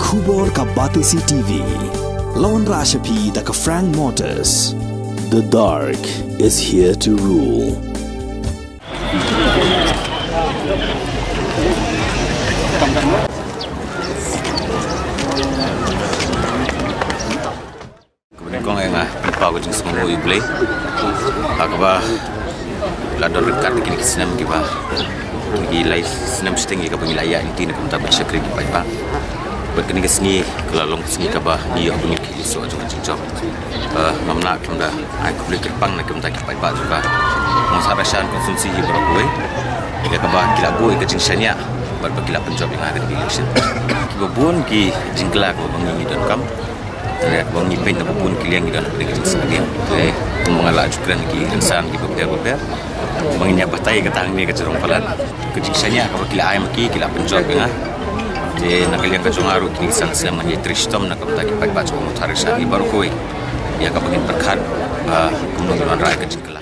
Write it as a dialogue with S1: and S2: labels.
S1: Khubor ka Batisi TV. Lawan Rashapi da ka Frank Motors. The dark is here to rule.
S2: Kong yang pipa ko jing semua iblay. Akaba lador dekat kini kesenam kiba. Lagi live senam setengah kiba ngilaya inti nak minta bersyakri kiba iba. Berkini kesengi kalau long kesengi kiba ni aku ni kiso aja macam job. Mamna kunda aku boleh kerpang nak minta kiba iba juga. Masyarakat konsumsi hiburan gue. Jika kiba kila gue ke jingshanya berbakila penjob yang ada di election. Kiba pun ki jingkelak bangi dan kam. Bang ni pen tapun kiliang gidan dengan sekalian. Mengalah juga lagi insan ki beber. Bang ni batai katang ni kecerong palan. Kejiksanya kalau kila ayam ki kila penjob ngah. Je nak kalian kacung aru ki insan sama ni tristom nak kita ki pai baca motor sari baru koi. Ya ka bangin perkhan kumnong rai kecil.